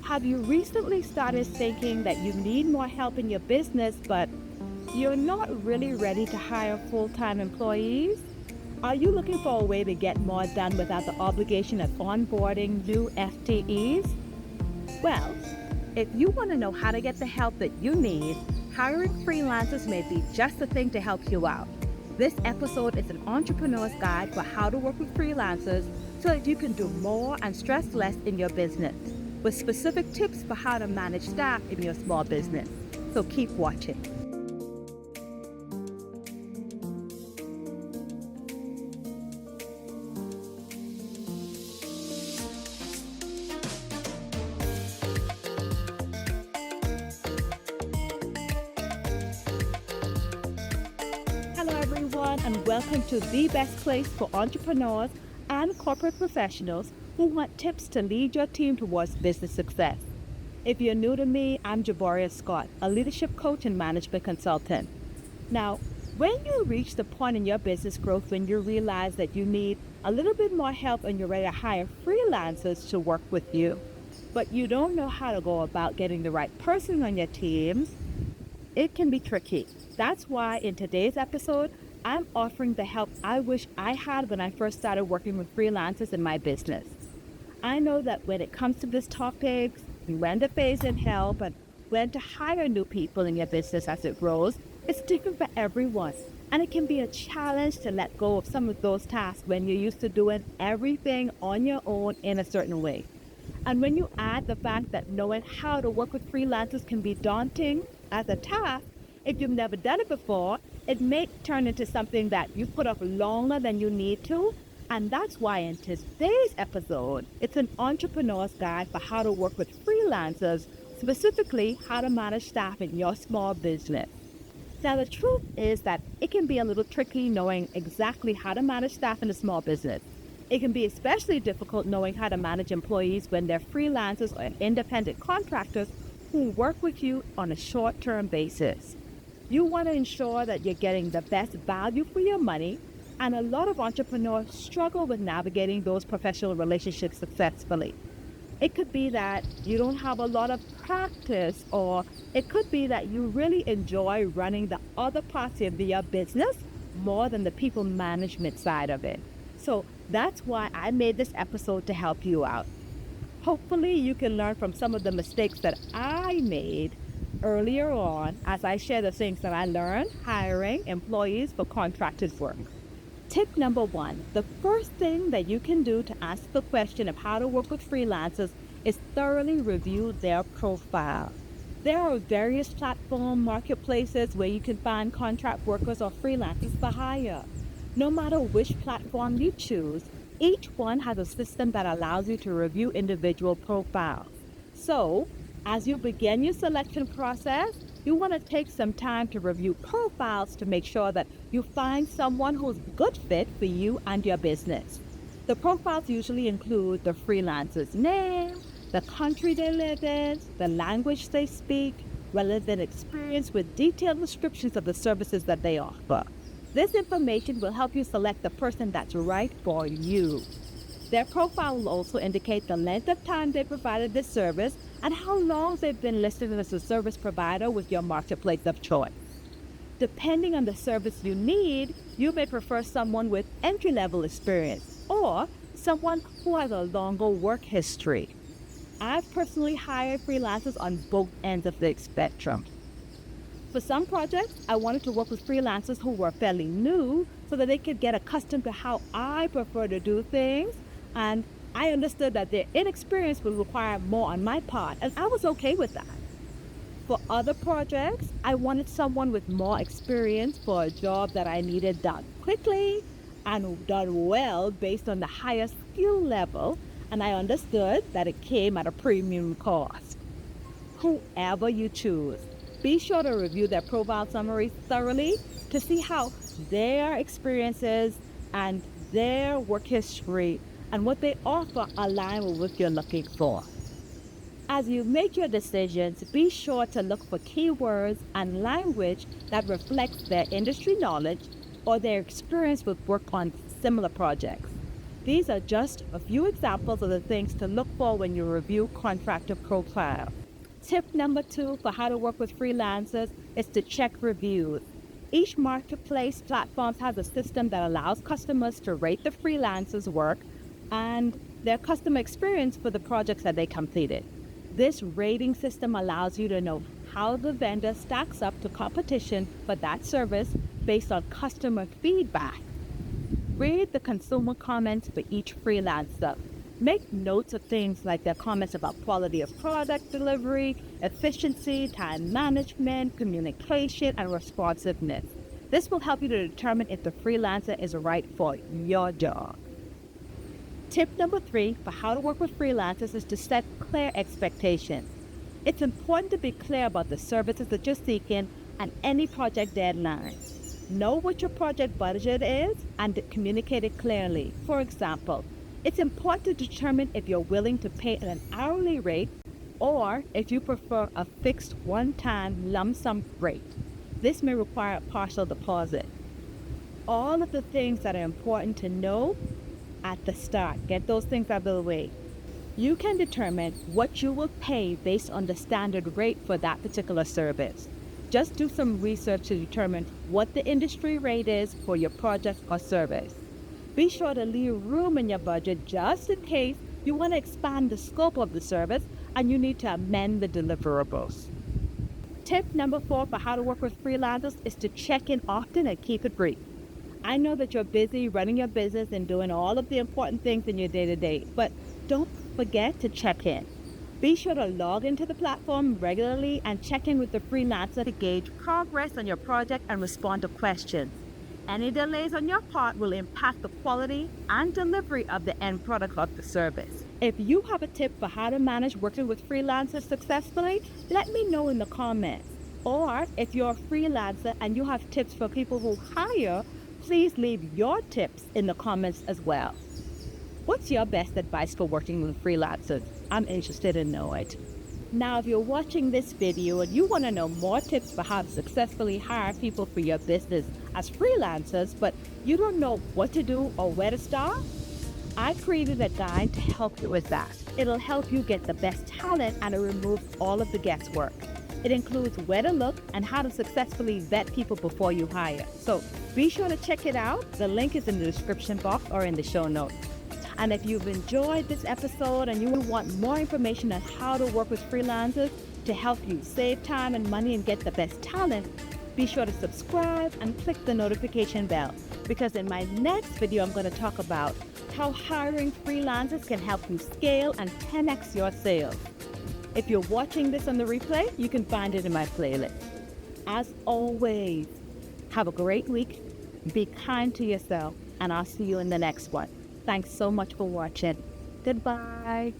Have you recently started thinking that you need more help in your business, but you're not really ready to hire full-time employees? Are you looking for a way to get more done without the obligation of onboarding new FTEs? Well, if you want to know how to get the help that you need, hiring freelancers may be just the thing to help you out. This episode is an entrepreneur's guide for how to work with freelancers so that you can do more and stress less in your business, with specific tips for how to manage staff in your small business. So keep watching. Hello, everyone, and welcome to the best place for entrepreneurs and corporate professionals who want tips to lead your team towards business success. If you're new to me, I'm Jaboria Scott, a leadership coach and management consultant. Now, when you reach the point in your business growth when you realize that you need a little bit more help and you're ready to hire freelancers to work with you, but you don't know how to go about getting the right person on your teams, it can be tricky. That's why in today's episode, I'm offering the help I wish I had when I first started working with freelancers in my business. I know that when it comes to this topic, when to phase in help and when to hire new people in your business as it grows, it's different for everyone. And it can be a challenge to let go of some of those tasks when you're used to doing everything on your own in a certain way. And when you add the fact that knowing how to work with freelancers can be daunting as a task, if you've never done it before, it may turn into something that you put off longer than you need to. And that's why in today's episode, it's an entrepreneur's guide for how to work with freelancers, specifically how to manage staff in your small business. Now, the truth is that it can be a little tricky knowing exactly how to manage staff in a small business. It can be especially difficult knowing how to manage employees when they're freelancers or independent contractors who work with you on a short-term basis. You want to ensure that you're getting the best value for your money, and a lot of entrepreneurs struggle with navigating those professional relationships successfully. It could be that you don't have a lot of practice, or it could be that you really enjoy running the other parts of your business more than the people management side of it. So that's why I made this episode to help you out. Hopefully you can learn from some of the mistakes that I made earlier on as I share the things that I learned hiring employees for contracted work. Tip number one, the first thing that you can do to ask the question of how to work with freelancers is thoroughly review their profile. There are various platform marketplaces where you can find contract workers or freelancers for hire. No matter which platform you choose, each one has a system that allows you to review individual profiles. So, as you begin your selection process, you want to take some time to review profiles to make sure that you find someone who's a good fit for you and your business. The profiles usually include the freelancer's name, the country they live in, the language they speak, relevant experience with detailed descriptions of the services that they offer. This information will help you select the person that's right for you. Their profile will also indicate the length of time they provided this service and how long they've been listed as a service provider with your marketplace of choice. Depending on the service you need, you may prefer someone with entry-level experience or someone who has a longer work history. I've personally hired freelancers on both ends of the spectrum. For some projects, I wanted to work with freelancers who were fairly new so that they could get accustomed to how I prefer to do things, and I understood that their inexperience would require more on my part, and I was okay with that. For other projects, I wanted someone with more experience for a job that I needed done quickly and done well based on the higher skill level, and I understood that it came at a premium cost. Whoever you choose, be sure to review their profile summaries thoroughly to see how their experiences and their work history and what they offer align with what you're looking for. As you make your decisions, be sure to look for keywords and language that reflects their industry knowledge or their experience with work on similar projects. These are just a few examples of the things to look for when you review contractor profile. Tip number 2 for how to work with freelancers is to check reviews. Each marketplace platform has a system that allows customers to rate the freelancers' work and their customer experience for the projects that they completed. This rating system allows you to know how the vendor stacks up to competition for that service based on customer feedback. Read the consumer comments for each freelancer. Make notes of things like their comments about quality of product delivery, efficiency, time management, communication, and responsiveness. This will help you to determine if the freelancer is right for your job. Tip number 3 for how to work with freelancers is to set clear expectations. It's important to be clear about the services that you're seeking and any project deadline. Know what your project budget is and communicate it clearly. For example, it's important to determine if you're willing to pay an hourly rate or if you prefer a fixed one-time lump sum rate. This may require a partial deposit. All of the things that are important to know at the start. Get those things out of the way. You can determine what you will pay based on the standard rate for that particular service. Just do some research to determine what the industry rate is for your project or service. Be sure to leave room in your budget just in case you want to expand the scope of the service and you need to amend the deliverables. Tip number 4 for how to work with freelancers is to check in often and keep it brief. I know that you're busy running your business and doing all of the important things in your day-to-day, but don't forget to check in. Be sure to log into the platform regularly and check in with the freelancer to gauge progress on your project and respond to questions. Any delays on your part will impact the quality and delivery of the end product of the service. If you have a tip for how to manage working with freelancers successfully, let me know in the comments. Or if you're a freelancer and you have tips for people who hire, please leave your tips in the comments as well. What's your best advice for working with freelancers? I'm interested in knowing it. Now, if you're watching this video and you want to know more tips for how to successfully hire people for your business as freelancers, but you don't know what to do or where to start, I created a guide to help you with that. It'll help you get the best talent and it removes all of the guesswork. It includes where to look and how to successfully vet people before you hire. So be sure to check it out. The link is in the description box or in the show notes. And if you've enjoyed this episode and you want more information on how to work with freelancers to help you save time and money and get the best talent, be sure to subscribe and click the notification bell, because in my next video, I'm going to talk about how hiring freelancers can help you scale and 10x your sales. If you're watching this on the replay, you can find it in my playlist. As always, have a great week, be kind to yourself, and I'll see you in the next one. Thanks so much for watching. Goodbye.